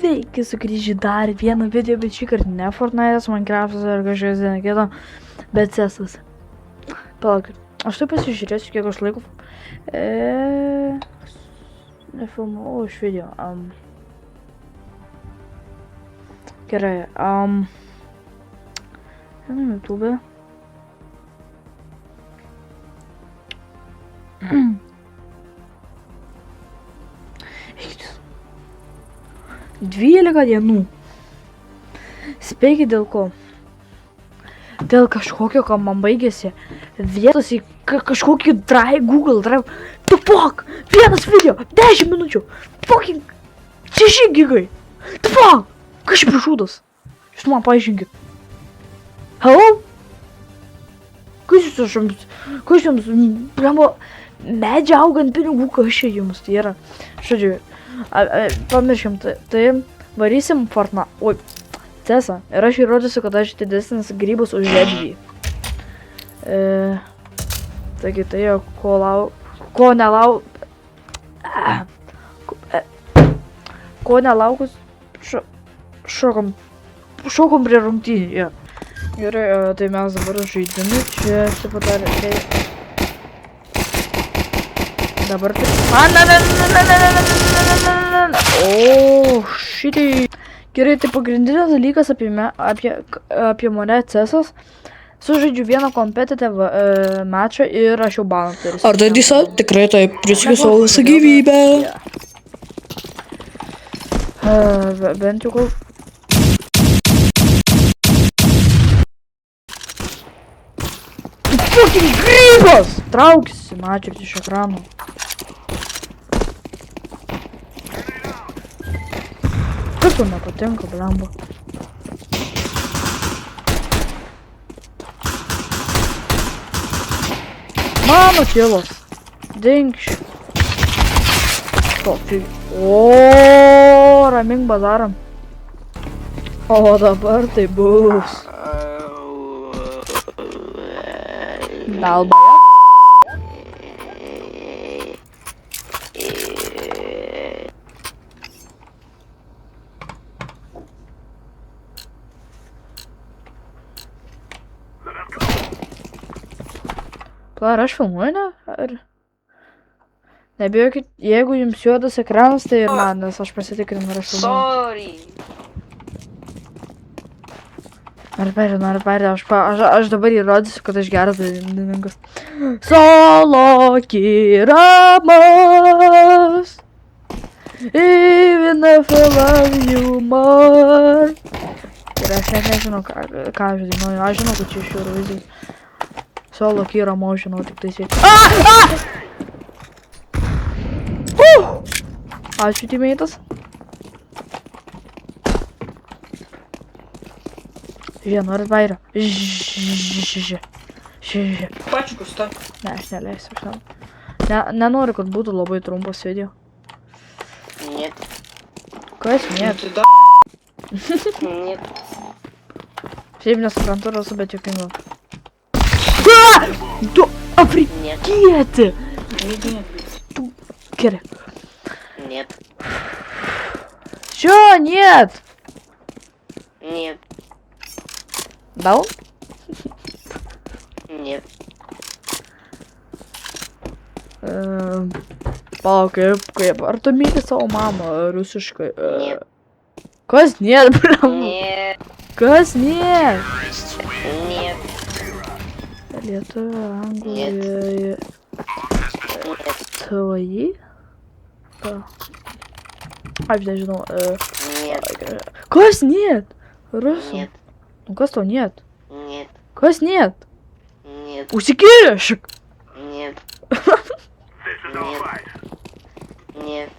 Sveiki, sugrįžę dar vieną video, bet šį kartą ne Fortnite'as, Minecraft'as ar kažkas kito, bet CS'as. Palaukit, aš taip pasižiūrėsiu, kiek aš laiko nefilmavau iš video. Gerai, YouTube. Eikit. 12 dienų. Spėkit dėl ko? Dėl kažkokio, kam man baigėsi vietos į kažkokį Google Drive. Tupok! Vienas video! 10 minučių! Fucking 6 gigai! Tupok! Kas čia prišūdas? Jūs man paaiškinkit. Hello? Kas jums, blemo, medžiai augant pinigų, kas čia jums tai yra? Žodžiu, pamirškim, tai varysim Fortnite. Oi, CS'ą. Ir aš įrodysiu, kad aš didesnis grybas už Ledvį. Taigi tai jau ko nelaukus šokom prie rungtynių. Ja. Gerai, tai mes dabar žaidžiame. Čia padarė. Dabar o, šitai. Gerai, tai pagrindinis dalykas apie mane CS'as. Sužaidžiu vieną competitive mačą ir aš jau baną turiu. Ar tai tiesa? Tikrai taip, prisiekiu savo visą gyvybę. Bent jau kol... Fucking grybas! Traukisi, mačiau iš ekrano. Kas tau nepatinka, blemba? Mano kilos. Dinkš. O, ramink bazaram. O dabar tai bus. Dalba. Ar aš filmuoju, ne? Ar... Nebijokit, jeigu jums juodas ekranas, tai ir man, nes aš pasitikrinu, ar aš filmuoju. Sorry. Noriu, aš dabar įrodysiu, kad aš geras dainininkas. Solo Kiramas, even if I love you more. Ir aš net nežinau, ką aš dainuoju, aš žinau, kad čia iš Eurovizijos. Solo Kiramo žinau, tik tai sėti. Ačiū, teammates. Žiūrė, norit vairą. Pačiukus tą. Ne, aš neleisiu. Nenoriu, kad būtų labai trumpas video. Нет. Kas? Net. Нет. Šiaip nesuprantu, rasu, bet juokingo. Tu afrikieti! Tu, gerai. Нет. Чё нет? Нет. Дал? Нет. Palauk, kaip, ar tu myli savo mamą rusiškai? Нет. Kas нет, blam? Нет. Kas нет? Нет. Lietuva, Anglijoje. Tvoji? Aš nežinau. Нет. Kas нет? Rusų. Нет. Nu kas tau нет? Нет. Kas нет? Нет. Užsikėlėšik! Нет. Нет.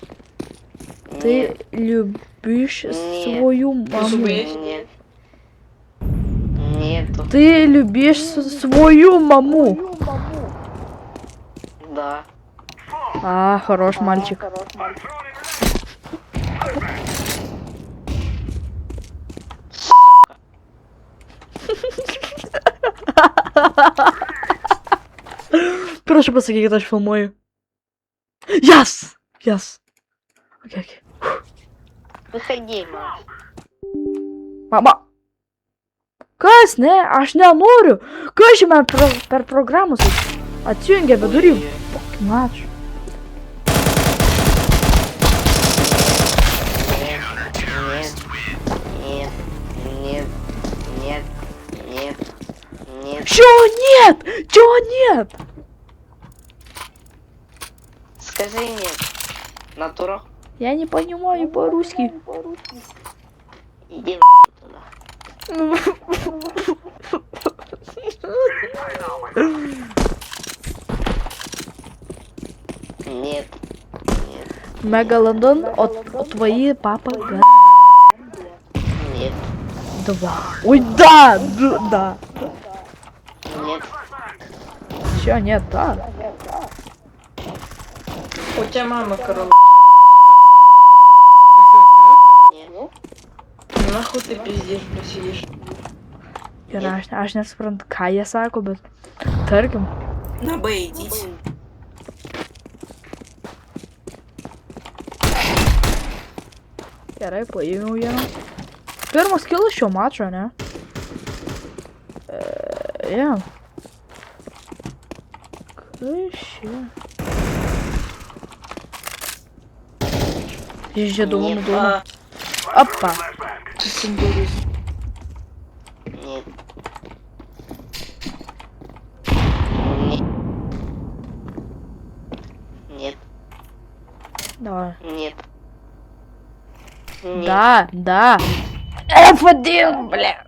Ты любишь свою маму? Нет. Нету. Ты любишь свою маму? Да. А, хорош мальчик. Proszę pasakykit, aš filmuoju. Yes! Yes! Okay. Выходи, Маш. Mama. Kas, ne, aš nenoriu. Kas čia man per programus atsijungia vidury. Ačiū. Нет, нет, нет, нет. Чего нет? Чего нет? Скажи нет. Натура. Я не понимаю по-русски. Иди туда. Нет. Нет. Мегалодон от твоей папы. Нет. Два. Ой, да, да. Нет. Чё, нет, да. У тебя мама корова. Нет. Нахуй ты пиздишь, сидишь. Ir aš nesuprantu, ką jie sako, bet tarkim. На Б идите. Gerai, paėmiau vieną. Pirmas kilas šio mačo, ne? Yeah. Kas čia? Žiedų nuduoda. Опа. Ты симболиз. Нет. Нет. Нет. Давай. Нет. Нет. Да, да. F1, бля.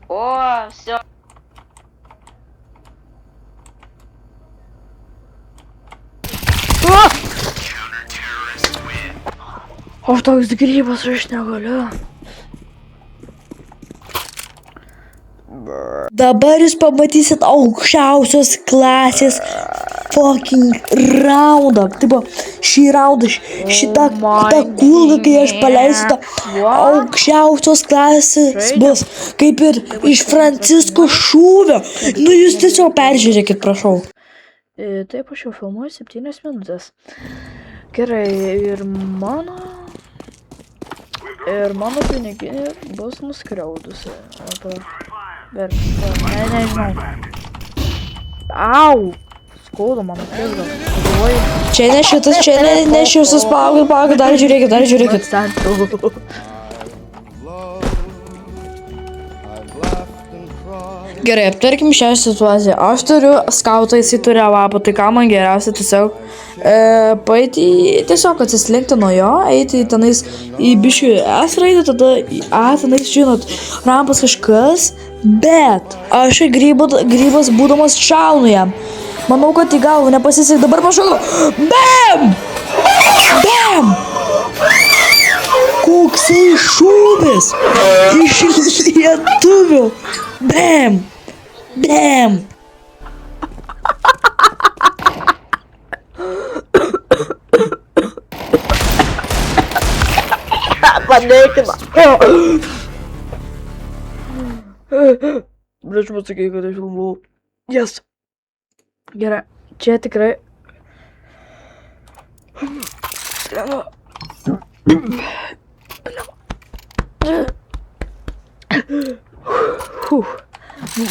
О, все. Aš toks grybas, aš negaliu. Dabar jūs pamatysit aukščiausios klasės fucking raundą. Taip, šį raundą, šitą kulką, kai aš paleisiu, tą aukščiausios klasės bus. Kaip ir iš Francisko šūvio. Nu jūs tiesiog peržiūrėkit, prašau. Taip, aš jau filmuoju 7 minutės. Gerai, ir mano piniginė bus nuskriaudusi. Nežinau. Au! Skauda mano pėsga. Čia ne šitas, čia ne šitas, palaukit, dar žiūrėkit. Gerai, aptarkim šią situaciją. Aš turiu skautą, jisai turi lapą, tai ką man geriausia tiesiog paeiti, tiesiog atsislinkti nuo jo, eiti tenais į biškių S raidę, tada į A, tenais, žinot, rampas kažkas, bet aš grybas būdamas šaunu jam. Manau, kad į galvą nepasisek, dabar pašalau. BAM! BAM! Koksai šūvis iš lietuvių. BAM! BAM! Paneikina. Prieš pasakei, kad aš filmavau. Yes. Gerai, čia tikrai.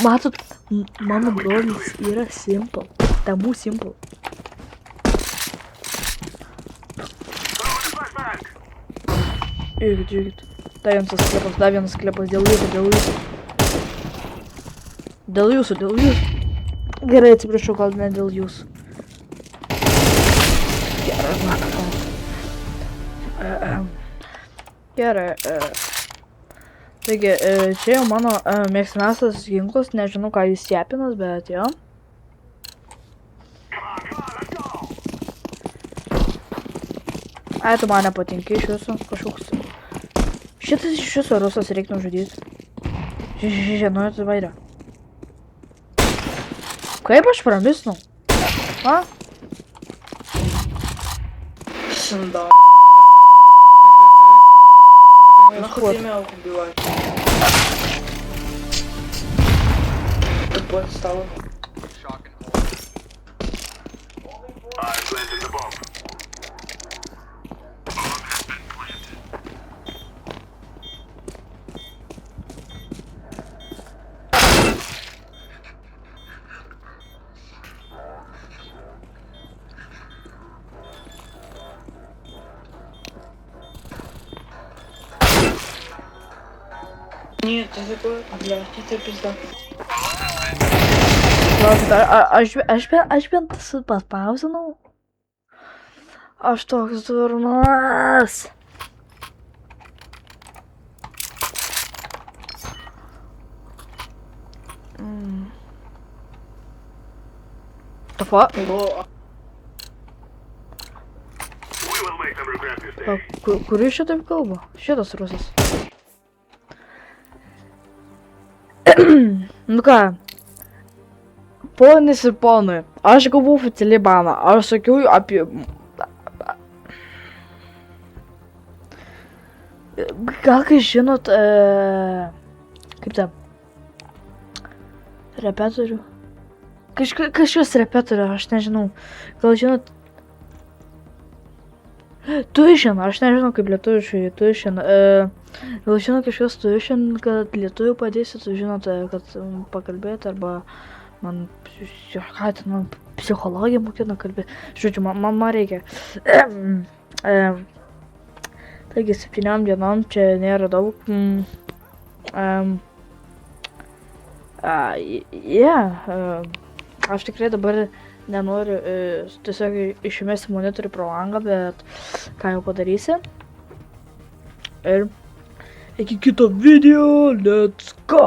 Matot, mano brolis yra simple. Tamu simple. Žiūrėkit. Dar vienas sklepas dėl jūsų. Dėl jūsų. Gerai, atsiprašau, gal ne dėl jūsų. Gerai. Taigi, čia jau mano mėgstamiausias ginklas, nežinau ką jis siepinas, bet jo. Ai, tu man nepatinki iš viso, kažkoks. Šitas iš viso rusas reiktų nužudyti. Žiūrėjau, tai vairą. Kaip aš pramisnau? A? Сандал. Нахуй ты меня убиваешь? Тупой стало. Ні, це такое, бля, це пізда. Aš bent paspausinau. Aš toks durnas. The fuck? Kuris čia taip kalba? Šitas rusas. Nu ką, ponis ir ponui, aš gavau oficialiai baną, aš sakiau apie... Gal kai žinot, kaip ten, repetitorių? Kažkas repetitorių, aš nežinau, gal žinot... Tuition, aš nežinau kaip lietuviškai, tuition. Gal žinot kažkas tuition, kad lietuvių padėsit, žinot, kad pakalbėti arba man, ką ten, man psichologija mokina kalbėti. Žodžiu, man reikia. Taigi 7 dienom čia nėra daug. Aš tikrai dabar nenoriu tiesiog išmesti monitorių pro langą, bet ką jau padarysi. Ir iki kito video, let's go!